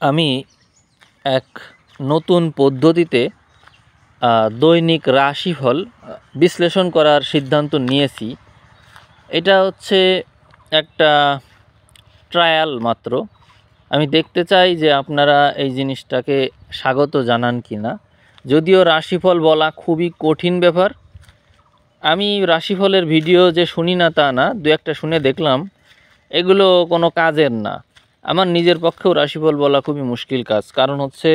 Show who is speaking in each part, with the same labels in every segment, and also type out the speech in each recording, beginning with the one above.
Speaker 1: আমি এক নতুন পদ্ধতিতে দৈনিক রাশিফল বিশ্লেষণ করার সিদ্ধান্ত নিয়েছি। এটা হচ্ছে একটা ট্রায়াল মাত্র। আমি দেখতে চাই যে আপনারা এই জিনিসটাকে স্বাগত জানান কি না। যদিও রাশিফল বলা খুবই কঠিন ব্যাপার। আমি রাশিফলের ভিডিও যে শুনি না তা না, দু একটা শুনে দেখলাম, এগুলো কোনো কাজের না। আমার নিজের পক্ষেও রাশিফল বলা খুবই মুশকিল কাজ। কারণ হচ্ছে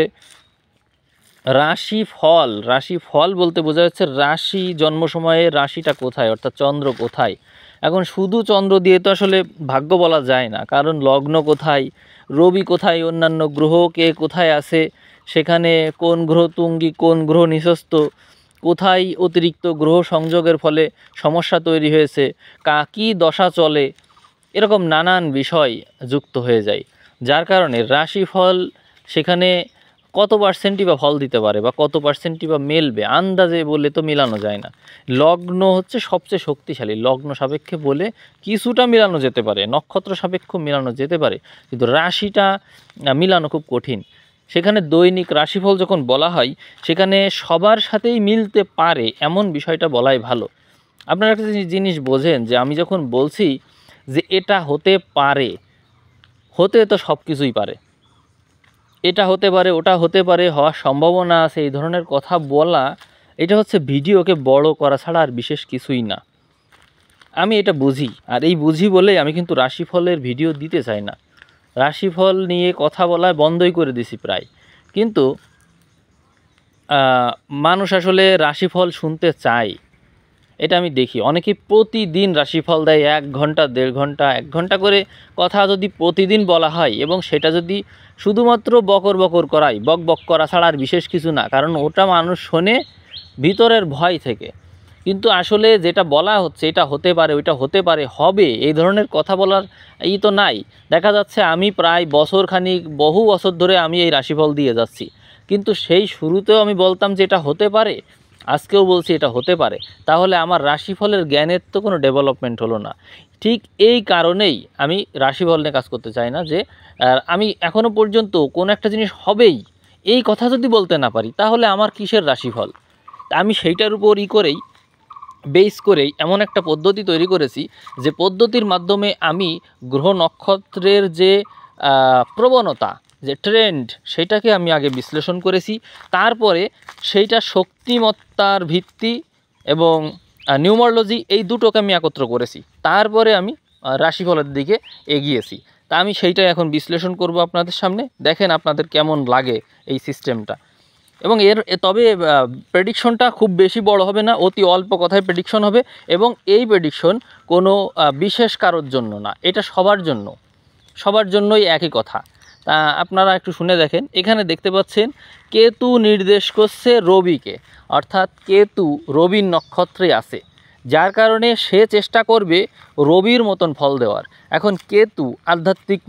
Speaker 1: রাশিফল বলতে বোঝা যাচ্ছে রাশি, জন্ম সময়ে রাশিটা কোথায়, অর্থাৎ চন্দ্র কোথায়। এখন শুধু চন্দ্র দিয়ে তো আসলে ভাগ্য বলা যায় না, কারণ লগ্ন কোথায়, রবি কোথায়, অন্যান্য গ্রহ কে কোথায় আছে, সেখানে কোন গ্রহ তুঙ্গি, কোন গ্রহ নিঃস্ত, কোথায় অতিরিক্ত গ্রহ সংযোগের ফলে সমস্যা তৈরি হয়েছে, কী দশা চলে, এরকম নানান বিষয় যুক্ত হয়ে যায়। যার কারণে রাশিফল সেখানে কত পার্সেন্টই বা ফল দিতে পারে বা কত পার্সেন্টই বা মেলবে, আন্দাজে বলে তো মেলানো যায় না। লগ্ন হচ্ছে সবচেয়ে শক্তিশালী। লগ্ন সাপেক্ষে বলে কিছুটা মেলানো যেতে পারে, নক্ষত্র সাপেক্ষ মেলানো যেতে পারে, কিন্তু রাশিটা মিলানো খুব কঠিন। সেখানে দৈনিক রাশিফল যখন বলা হয়, সেখানে সবার সাথেই মিলতে পারে এমন বিষয়টা বলাই ভালো। আপনারা একটা জিনিস বোঝেন যে আমি যখন বলছি যে এটা হতে পারে, হতে তো সব কিছুই পারে, এটা হতে পারে, ওটা হতে পারে, হওয়ার সম্ভাবনা আছে, এই ধরনের কথা বলা, এটা হচ্ছে ভিডিওকে বড় করা ছাড়া আর বিশেষ কিছুই না। আমি এটা বুঝি, আর এই বুঝি বলেই আমি কিন্তু রাশিফলের ভিডিও দিতে চাই না। রাশিফল নিয়ে কথা বলা বন্ধই করে দিছি প্রায়। কিন্তু মানুষ আসলে রাশিফল শুনতে চায়, এটা আমি দেখি। অনেকে প্রতিদিন রাশিফল দেয়, 1 ঘন্টা, 1.5 ঘন্টা, 1 ঘন্টা করে কথা যদি প্রতিদিন বলা হয়, এবং সেটা যদি শুধুমাত্র বকর বকর করাই, বক বক করা ছাড়া আর বিশেষ কিছু না, কারণ ওটা মানুষ শোনে ভিতরের ভয় থেকে। কিন্তু আসলে যেটা বলা হচ্ছে, এটা হতে পারে, ওইটা হতে পারে, হবে, এই ধরনের কথা বলার তো নাই। দেখা যাচ্ছে আমি প্রায় বছরখানিক, বহু বছর ধরে আমি এই রাশিফল দিয়ে যাচ্ছি, কিন্তু সেই শুরুতেও আমি বলতাম যে এটা হতে পারে, আজকেও বলছি এটা হতে পারে। তাহলে আমার রাশিফলের জ্ঞানের তো কোনো ডেভেলপমেন্ট হলো না। ঠিক এই কারণেই আমি রাশিফল নিয়ে কাজ করতে চাই না, যে আমি এখনও পর্যন্ত কোনো একটা জিনিস হবেই এই কথা যদি বলতে না পারি, তাহলে আমার কিসের রাশিফল। আমি সেইটার উপর বেস করেই এমন একটা পদ্ধতি তৈরি করেছি, যে পদ্ধতির মাধ্যমে আমি গ্রহ নক্ষত্রের যে প্রবণতা, যে ট্রেন্ড, সেটাকে আমি আগে বিশ্লেষণ করেছি। তারপরে সেইটা শক্তিমত্তার ভিত্তি এবং নিউমারোলজি, এই দুটোকে আমি একত্র করেছি। তারপরে আমি রাশিফলের দিকে এগিয়েছি। তা আমি সেইটাই এখন বিশ্লেষণ করব আপনাদের সামনে। দেখেন আপনাদের কেমন লাগে এই সিস্টেমটা। এবং তবে প্রেডিকশনটা খুব বেশি বড় হবে না, অতি অল্প কথায় প্রেডিকশন হবে। এবং এই প্রেডিকশন কোনো বিশেষ কারোর জন্য না, এটা সবার জন্যই একই কথা। তা আপনারা একটু শুনে দেখেন। এখানে দেখতে পাচ্ছেন কেতু নির্দেশ করছে রবিকে, অর্থাৎ কেতু রবির নক্ষত্রে আছে, যার কারণে সে চেষ্টা করবে রবির মতন ফল দেওয়ার। এখন কেতু আধ্যাত্মিক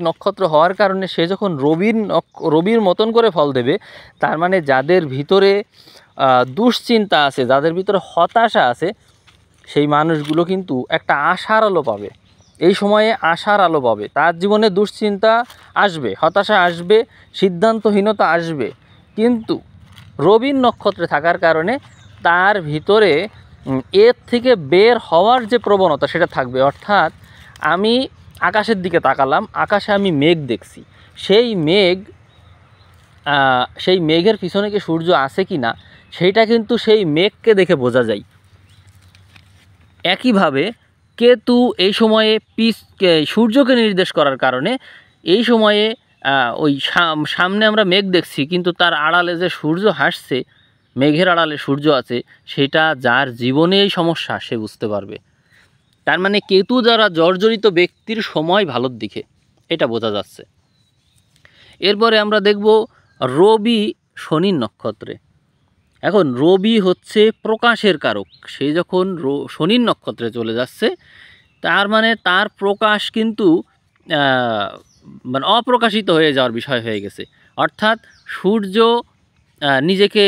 Speaker 1: নক্ষত্র হওয়ার কারণে সে যখন রবির মতন করে ফল দেবে, তার মানে যাদের ভিতরে দুশ্চিন্তা আছে, যাদের ভিতরে হতাশা আছে, সেই মানুষগুলো কিন্তু একটা আশার আলো পাবে। এই সময়ে আশার আলো পাবে। তার জীবনে দুশ্চিন্তা আসবে, হতাশা আসবে, সিদ্ধান্তহীনতা আসবে, কিন্তু রবির নক্ষত্রে থাকার কারণে তার ভিতরে এর থেকে বের হওয়ার যে প্রবণতা, সেটা থাকবে। অর্থাৎ আমি আকাশের দিকে তাকালাম, আকাশে আমি মেঘ দেখছি, সেই মেঘের পিছনে কি সূর্য আছে কি না, সেইটা কিন্তু সেই মেঘকে দেখে বোঝা যায়। একইভাবে কেতু এই সময়ে সূর্যকে নির্দেশ করার কারণে এই সময়ে ওই সামনে আমরা মেঘ দেখছি, কিন্তু তার আড়ালে যে সূর্য হাসছে, মেঘের আড়ালে সূর্য আছে, সেটা যার জীবনে এই সমস্যা সে বুঝতে পারবে। তার মানে কেতু যারা জর্জরিত ব্যক্তির সময় ভালোর দিকে, এটা বোঝা যাচ্ছে। এরপরে আমরা দেখব রবি শনির নক্ষত্রে। এখন রবি হচ্ছে প্রকাশের কারক, সে যখন শনির নক্ষত্রে চলে যাচ্ছে, তার মানে তার প্রকাশ কিন্তু মানে অপ্রকাশিত হয়ে যাওয়ার বিষয় হয়ে গেছে। অর্থাৎ সূর্য নিজেকে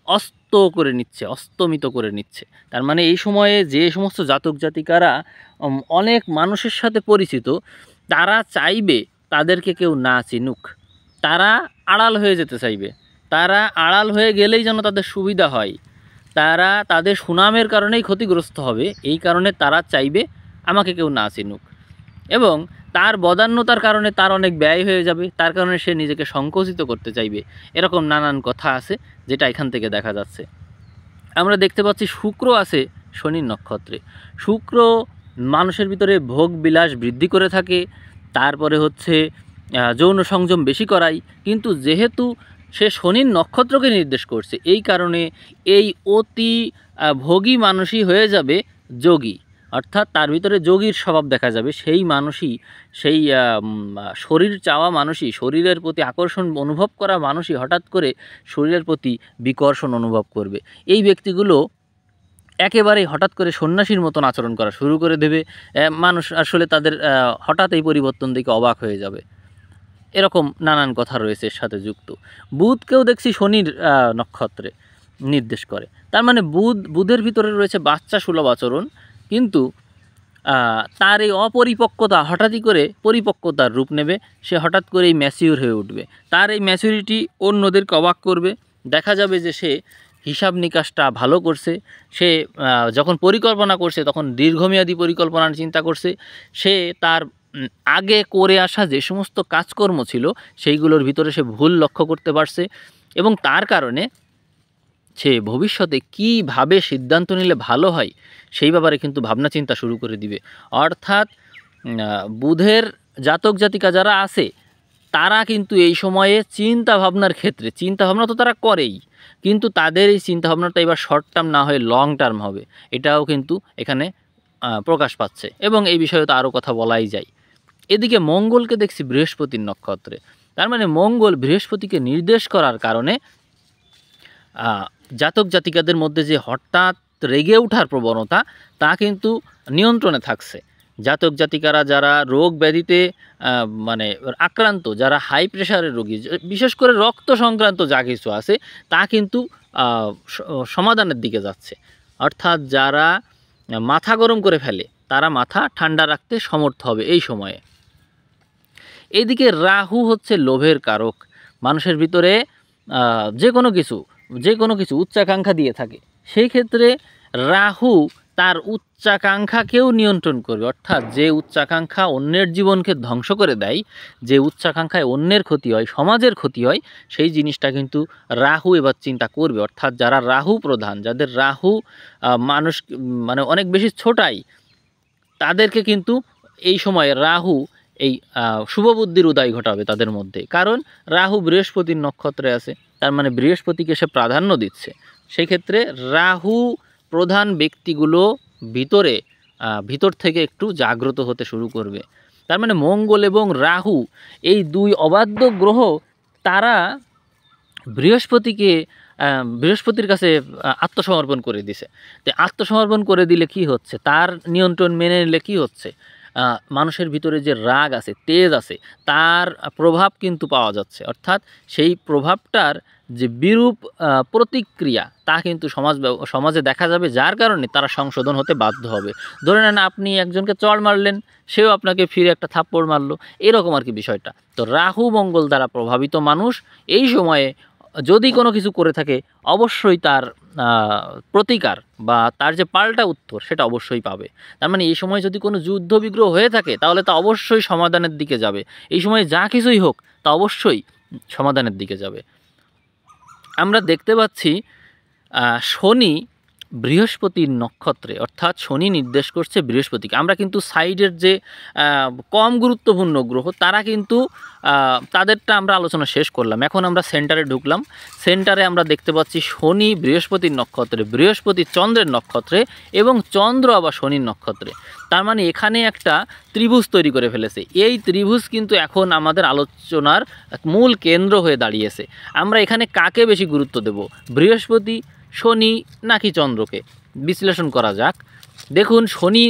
Speaker 1: অস্তমিত করে নিচ্ছে। তার মানে এই সময়ে যে সমস্ত জাতক জাতিকারা অনেক মানুষের সাথে পরিচিত, তারা চাইবে তাদেরকে কেউ না চিনুক, তারা আড়াল হয়ে যেতে চাইবে, তারা আড়াল হয়ে গেলেই যেন তাদের সুবিধা হয়, তারা তাদের সুনামের কারণেই ক্ষতিগ্রস্ত হবে, এই কারণে তারা চাইবে আমাকে কেউ না চিনুক। এবং তার বদান্যতার কারণে তার অনেক ব্যয় হয়ে যাবে, তার কারণে সে নিজেকে সংকুচিত করতে চাইবে। এরকম নানান কথা আছে যেটা এখান থেকে দেখা যাচ্ছে। আমরা দেখতে পাচ্ছি শুক্র আছে শনির নক্ষত্রে। শুক্র মানুষের ভিতরে ভোগ বিলাস বৃদ্ধি করে থাকে, তারপরে হচ্ছে যৌন সংযম বেশি করায়। কিন্তু যেহেতু সে শনির নক্ষত্রকে নির্দেশ করছে, এই কারণে এই অতি ভোগী মানুষই হয়ে যাবে যোগী, অর্থাৎ তার ভিতরে যোগীর স্বভাব দেখা যাবে। সেই মানুষই, সেই শরীর চাওয়া মানুষই, শরীরের প্রতি আকর্ষণ অনুভব করা মানুষই হঠাৎ করে শরীরের প্রতি বিকর্ষণ অনুভব করবে। এই ব্যক্তিগুলো একেবারেই হঠাৎ করে সন্ন্যাসীর মতন আচরণ করা শুরু করে দেবে। মানুষ আসলে তাদের হঠাৎ এই পরিবর্তন দেখে অবাক হয়ে যাবে। এরকম নানান কথা রয়েছে এর সাথে যুক্ত। বুধকেও দেখছি শনির নক্ষত্রে নির্দেশ করে। তার মানে বুধের ভিতরে রয়েছে বাচ্চা সুলভ আচরণ, কিন্তু তার এই অপরিপক্কতা হঠাৎই করে পরিপক্কতার রূপ নেবে। সে হঠাৎ করেই ম্যাচিউর হয়ে উঠবে। তার এই ম্যাচুরিটি অন্যদেরকে অবাক করবে। দেখা যাবে যে সে হিসাব নিকাশটা ভালো করছে, সে যখন পরিকল্পনা করছে তখন দীর্ঘমেয়াদী পরিকল্পনার চিন্তা করছে, সে তার আগে করে আসা যে সমস্ত কাজকর্ম ছিল সেইগুলোর ভিতরে সে ভুল লক্ষ্য করতে পারছে, এবং তার কারণে সে ভবিষ্যতে কীভাবে সিদ্ধান্ত নিলে ভালো হয় সেই ব্যাপারে কিন্তু ভাবনা চিন্তা শুরু করে দিবে। অর্থাৎ বুধের জাতক জাতিকা যারা আছে তারা কিন্তু এই সময়ে চিন্তা ভাবনার ক্ষেত্রে, চিন্তা ভাবনা তো তারা করেই, কিন্তু তাদের এই চিন্তা ভাবনাটা এবার শর্ট টার্ম না হয়ে লং টার্ম হবে, এটাও কিন্তু এখানে প্রকাশ পাচ্ছে। এবং এই বিষয়ে তো আরও কথা বলাই যায়। এদিকে মঙ্গলকে দেখছি বৃহস্পতির নক্ষত্রে। তার মানে মঙ্গল বৃহস্পতিকে নির্দেশ করার কারণে জাতক জাতিকাদের মধ্যে যে হঠাৎ রেগে ওঠার প্রবণতা তা কিন্তু নিয়ন্ত্রণে থাকছে। জাতক জাতিকারা যারা রোগ ব্যাধিতে মানে আক্রান্ত, যারা হাই প্রেশারের রোগী, বিশেষ করে রক্ত সংক্রান্ত যা কিছু আছে তা কিন্তু সমাধানের দিকে যাচ্ছে। অর্থাৎ যারা মাথা গরম করে ফেলে তারা মাথা ঠান্ডা রাখতে সমর্থ হবে এই সময়ে। এদিকে রাহু হচ্ছে লোভের কারক। মানুষের ভিতরে যে কোনো কিছু উচ্চাকাঙ্ক্ষা দিয়ে থাকে, সেই ক্ষেত্রে রাহু তার উচ্চাকাঙ্ক্ষাকেও নিয়ন্ত্রণ করবে। অর্থাৎ যে উচ্চাকাঙ্ক্ষা অন্যের জীবনকে ধ্বংস করে দেয়, যে উচ্চাকাঙ্ক্ষায় অন্যের ক্ষতি হয়, সমাজের ক্ষতি হয়, সেই জিনিসটা কিন্তু রাহু এবার চিন্তা করবে। অর্থাৎ যারা রাহু প্রধান, যাদের রাহু মানুষ মানে অনেক বেশি ছোটায়, তাদেরকে কিন্তু এই সময় রাহু এই শুভবুদ্ধির উদয় ঘটাবে তাদের মধ্যে। কারণ রাহু বৃহস্পতির নক্ষত্রে আছে, তার মানে বৃহস্পতিকে সে প্রাধান্য দিচ্ছে। সেক্ষেত্রে রাহু প্রধান ব্যক্তিগুলো ভিতর থেকে একটু জাগ্রত হতে শুরু করবে। তার মানে মঙ্গল এবং রাহু এই দুই অবাধ্য গ্রহ, তারা বৃহস্পতির কাছে আত্মসমর্পণ করে দিছে। তো আত্মসমর্পণ করে দিলে কি হচ্ছে, তার নিয়ন্ত্রণ মেনে নিলে কি হচ্ছে, মানুষের ভিতরে যে রাগ আছে, তেজ আছে, তার প্রভাব কিন্তু পাওয়া যাচ্ছে। অর্থাৎ সেই প্রভাবটার যে বিরূপ প্রতিক্রিয়া তা কিন্তু সমাজে দেখা যাবে, যার কারণে তারা সংশোধন হতে বাধ্য হবে। ধরে নেন আপনি একজনকে চড় মারলেন, সেও আপনাকে ফিরে একটা থাপ্পড় মারলো, এরকম আর কি বিষয়টা। তো রাহু মঙ্গল দ্বারা প্রভাবিত মানুষ এই সময়ে যদি কোনো কিছু করে থাকে, অবশ্যই তার প্রতিকার বা তার যে পাল্টা উত্তর সেটা অবশ্যই পাবে। তার মানে এই সময় যদি কোনো যুদ্ধ বিগ্রহ হয়ে থাকে তাহলে তা অবশ্যই সমাধানের দিকে যাবে। এই সময় যা কিছুই হোক তা অবশ্যই সমাধানের দিকে যাবে। আমরা দেখতে পাচ্ছি শনি বৃহস্পতির নক্ষত্রে, অর্থাৎ শনি নির্দেশ করছে বৃহস্পতিকে। আমরা কিন্তু সাইডের যে কম গুরুত্বপূর্ণ গ্রহ তারা কিন্তু তাদেরটা আমরা আলোচনা শেষ করলাম। এখন আমরা সেন্টারে ঢুকলাম। সেন্টারে আমরা দেখতে পাচ্ছি শনি বৃহস্পতির নক্ষত্রে, বৃহস্পতি চন্দ্রের নক্ষত্রে, এবং চন্দ্র আবার শনির নক্ষত্রে। তার মানে এখানে একটা ত্রিভুজ তৈরি করে ফেলেছে। এই ত্রিভুজ কিন্তু এখন আমাদের আলোচনার মূল কেন্দ্র হয়ে দাঁড়িয়েছে। আমরা এখানে কাকে বেশি গুরুত্ব দেব, বৃহস্পতি, শনি নাকি চন্দ্রকে, বিশ্লেষণ করা যাক। দেখুন শনি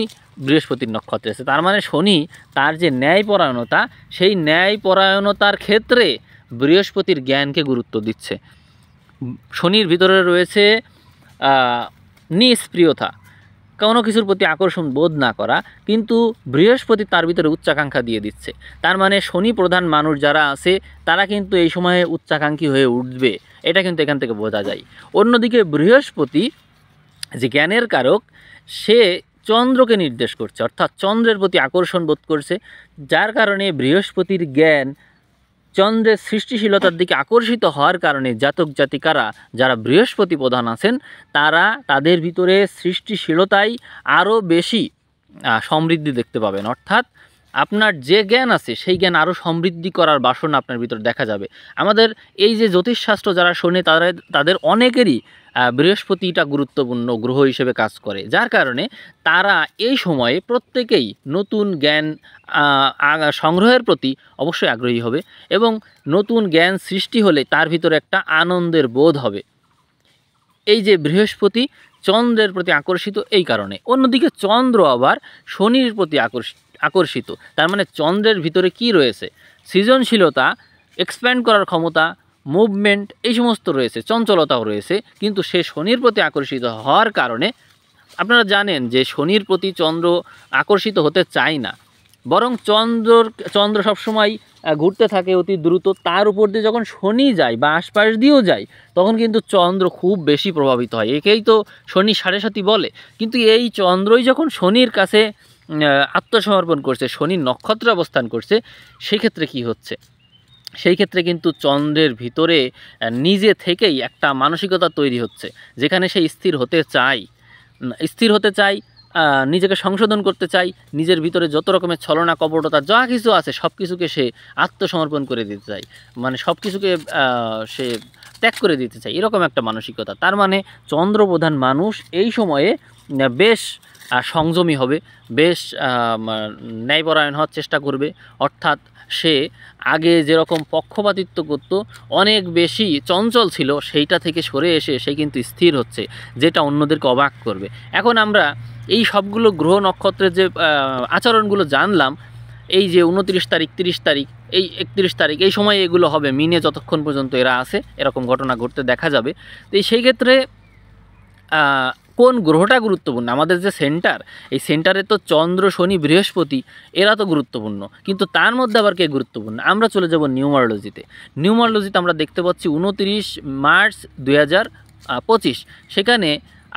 Speaker 1: বৃহস্পতির নক্ষত্রে আছে, তার মানে শনি তার যে ন্যায়পরায়ণতা, সেই ন্যায়পরায়ণতার ক্ষেত্রে বৃহস্পতির জ্ঞানকে গুরুত্ব দিচ্ছে। শনির ভিতরে রয়েছে নিষ্প্রিয়তা, কোনো কিছুর প্রতি আকর্ষণ বোধ না করা, কিন্তু বৃহস্পতি তার ভিতরে উচ্চাকাঙ্ক্ষা দিয়ে দিচ্ছে। তার মানে শনি প্রধান মানুষ যারা আছে তারা কিন্তু এই সময়ে উচ্চাকাঙ্ক্ষী হয়ে উঠবে, এটা কিন্তু এখান থেকে বোঝা যায়। অন্যদিকে বৃহস্পতি যে জ্ঞানের কারক, সে চন্দ্রকে নির্দেশ করছে, অর্থাৎ চন্দ্রের প্রতি আকর্ষণ বোধ করছে, যার কারণে বৃহস্পতির জ্ঞান চন্দ্রের সৃষ্টিশীলতার দিকে আকর্ষিত হওয়ার কারণে জাতক জাতিকারা যারা বৃহস্পতি প্রধান আছেন তারা তাদের ভিতরে সৃষ্টিশীলতায় আরও বেশি সমৃদ্ধি দেখতে পাবেন। অর্থাৎ আপনার যে জ্ঞান আছে সেই জ্ঞান আরও সমৃদ্ধি করার বাসনা আপনার ভিতর দেখা যাবে। আমাদের এই যে জ্যোতিষশাস্ত্র যারা শোনে তাদের অনেকেরই বৃহস্পতিটা গুরুত্বপূর্ণ গ্রহ হিসেবে কাজ করে, যার কারণে তারা এই সময়ে প্রত্যেকেই নতুন জ্ঞান সংগ্রহের প্রতি অবশ্যই আগ্রহী হবে এবং নতুন জ্ঞান সৃষ্টি হলে তার ভিতরে একটা আনন্দের বোধ হবে। এই যে বৃহস্পতি চন্দ্রের প্রতি আকর্ষিত এই কারণে। অন্যদিকে চন্দ্র আবার শনির প্রতি আকর্ষিত, তার মানে চন্দ্রের ভিতরে কি রয়েছে? সৃজনশীলতা, এক্সপ্যান্ড করার ক্ষমতা, মুভমেন্ট, এই সমস্ত রয়েছে, চঞ্চলতাও রয়েছে, কিন্তু সে শনির প্রতি আকর্ষিত হওয়ার কারণে আপনারা জানেন যে শনির প্রতি চন্দ্র আকর্ষিত হতে চায় না, বরং চন্দ্র সবসময় ঘুরতে থাকে অতি দ্রুত, তার উপর দিয়ে যখন শনি যায় বা আশপাশ দিয়েও যায় তখন কিন্তু চন্দ্র খুব বেশি প্রভাবিত হয়। একেই তো শনি সাড়ে সাতি বলে। কিন্তু এই চন্দ্রই যখন শনির কাছে আত্মসমর্পণ করছে, শনির নক্ষত্রে অবস্থান করছে, সেক্ষেত্রে কি হচ্ছে? সেই ক্ষেত্রে কিন্তু চন্দ্রের ভিতরে নিজে থেকেই একটা মানসিকতা তৈরি হচ্ছে, যেখানে সে স্থির হতে চায়, নিজেকে সংশোধন করতে চাই, নিজের ভিতরে যত রকমের ছলনা কপটতা যা কিছু আছে সব কিছুকে সে আত্মসমর্পণ করে দিতে চায়, মানে সব কিছুকে সে ত্যাগ করে দিতে চায়, এরকম একটা মানসিকতা। তার মানে চন্দ্রপ্রধান মানুষ এই সময়ে বেশ সংযমী হবে, বেশ ন্যায়পরায়ণ হওয়ার চেষ্টা করবে। অর্থাৎ সে আগে যেরকম পক্ষপাতিত্ব করত, অনেক বেশি চঞ্চল ছিল, সেইটা থেকে সরে এসে সে কিন্তু স্থির হচ্ছে, যেটা অন্যদেরকে অবাক করবে। এখন আমরা এই সবগুলো গ্রহ নক্ষত্রের যে আচরণগুলো জানলাম, এই যে 29 তারিখ, 30 তারিখ, এই 31 তারিখ, এই সময় এগুলো হবে মিনে যতক্ষণ পর্যন্ত এরা আছে এরকম ঘটনা ঘটতে দেখা যাবে। তো সেই ক্ষেত্রে কোন গ্রহটা গুরুত্বপূর্ণ? আমাদের যে সেন্টার, এই সেন্টারে তো চন্দ্র, শনি, বৃহস্পতি এরা তো গুরুত্বপূর্ণ, কিন্তু তার মধ্যে আবার কে গুরুত্বপূর্ণ? আমরা চলে যাব নিউমারোলজিতে। নিউমারোলজিতে আমরা দেখতে পাচ্ছি 29 মার্চ 2025, সেখানে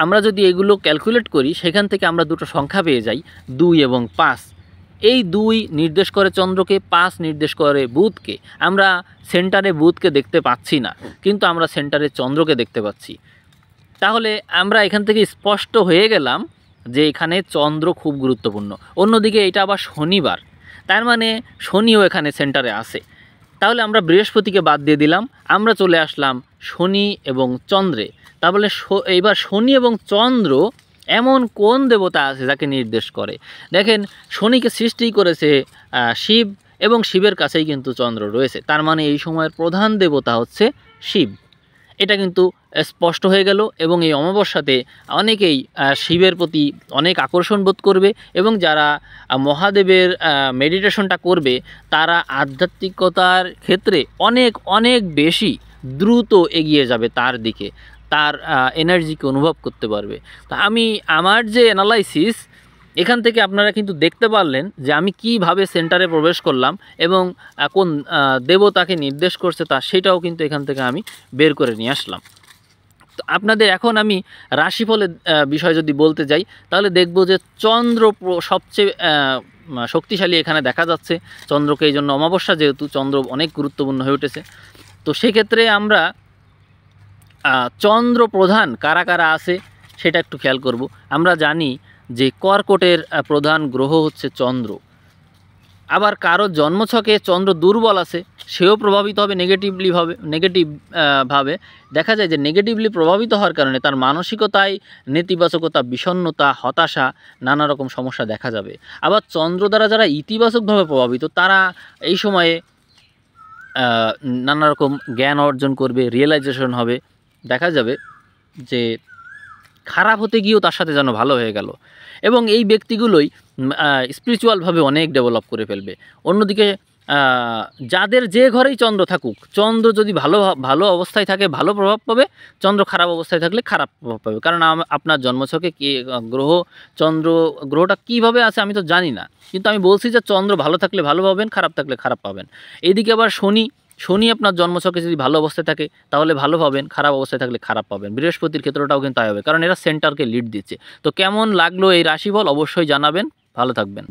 Speaker 1: আমরা যদি এগুলো ক্যালকুলেট করি সেখান থেকে আমরা দুটো সংখ্যা পেয়ে যাই, 2 এবং 5। এই 2 নির্দেশ করে চন্দ্রকে, 5 নির্দেশ করে বুধকে। আমরা সেন্টারে বুধকে দেখতে পাচ্ছি না, কিন্তু আমরা সেন্টারে চন্দ্রকে দেখতে পাচ্ছি। তাহলে আমরা এখান থেকে স্পষ্ট হয়ে গেলাম যে এখানে চন্দ্র খুব গুরুত্বপূর্ণ। অন্যদিকে এটা আবার শনিবার, তার মানে শনিও এখানে সেন্টারে আছে। তাহলে আমরা বৃহস্পতিকে বাদ দিয়ে দিলাম, আমরা চলে আসলাম শনি এবং চন্দ্রে। তাহলে এইবার শনি এবং চন্দ্র এমন কোন দেবতা আছে যাকে নির্দেশ করে? দেখেন, শনিকে সৃষ্টি করেছে শিব, এবং শিবের কাছেই কিন্তু চন্দ্র রয়েছে, তার মানে এই সময়ের প্রধান দেবতা হচ্ছে শিব। এটা কিন্তু স্পষ্ট হয়ে গেল, এবং এই অমাবস্যাতে অনেকেই শিবের প্রতি অনেক আকর্ষণ বোধ করবে, এবং যারা মহাদেবের মেডিটেশনটা করবে তারা আধ্যাত্মিকতার ক্ষেত্রে অনেক অনেক বেশি দ্রুত এগিয়ে যাবে তার দিকে, তার এনার্জিকে অনুভব করতে পারবে। তো আমি আমার যে অ্যানালাইসিস, এখান থেকে আপনারা কিন্তু দেখতে পারলেন যে আমি কিভাবে সেন্টারে প্রবেশ করলাম এবং কোন দেবতাকে নির্দেশ করছে সেটাও কিন্তু এখান থেকে আমি বের করে নিয়ে আসলাম। তো আপনাদের এখন আমি রাশিফলের বিষয় যদি বলতে যাই, তাহলে দেখব যে চন্দ্র সবচেয়ে শক্তিশালী এখানে দেখা যাচ্ছে। চন্দ্রকে এই জন্য অমাবস্যা, যেহেতু চন্দ্র অনেক গুরুত্বপূর্ণ হয়ে উঠেছে। তো সেক্ষেত্রে আমরা চন্দ্র প্রধান কারা কারা আছে সেটা একটু খেয়াল করব। আমরা জানি যে কর্কটের প্রধান গ্রহ হচ্ছে চন্দ্র। আবার কারো জন্মছকে চন্দ্র দুর্বল আছে, সেও প্রভাবিত হবে নেগেটিভভাবে। দেখা যায় যে নেগেটিভলি প্রভাবিত হওয়ার কারণে তার মানসিকতায় নেতিবাচকতা, বিষণ্ণতা, হতাশা, নানা রকম সমস্যা দেখা যাবে। আবার চন্দ্র দ্বারা যারা ইতিবাচকভাবে প্রভাবিত তারা এই সময়ে নানা রকম জ্ঞান অর্জন করবে, রিয়েলাইজেশন হবে, দেখা যাবে যে খারাপ হতে গিয়েও তার সাথে যেন ভালো হয়ে গেল, এবং এই ব্যক্তিগুলোই স্পিরিচুয়ালভাবে অনেক ডেভেলপ করে ফেলবে। অন্যদিকে যাদের যে ঘরেই চন্দ্র থাকুক, চন্দ্র যদি ভালো অবস্থায় থাকে ভালো প্রভাব পাবে, চন্দ্র খারাপ অবস্থায় থাকলে খারাপ প্রভাব পাবে। কারণ আপনার জন্মছকে কি গ্রহটা কীভাবে আছে আমি তো জানি না, কিন্তু আমি বলছি যে চন্দ্র ভালো থাকলে ভালো পাবেন, খারাপ থাকলে খারাপ পাবেন। এদিকে আবার শনি আপনার জন্মছকে যদি ভালো অবস্থায় থাকে তাহলে ভালো পাবেন, খারাপ অবস্থায় থাকলে খারাপ পাবেন। বৃহস্পতির ক্ষেত্রটাও কিন্তু তাই হবে, কারণ এরা সেন্টারকে লিড দিচ্ছে। তো কেমন লাগলো এই রাশিফল অবশ্যই জানাবেন। ভালো থাকবেন।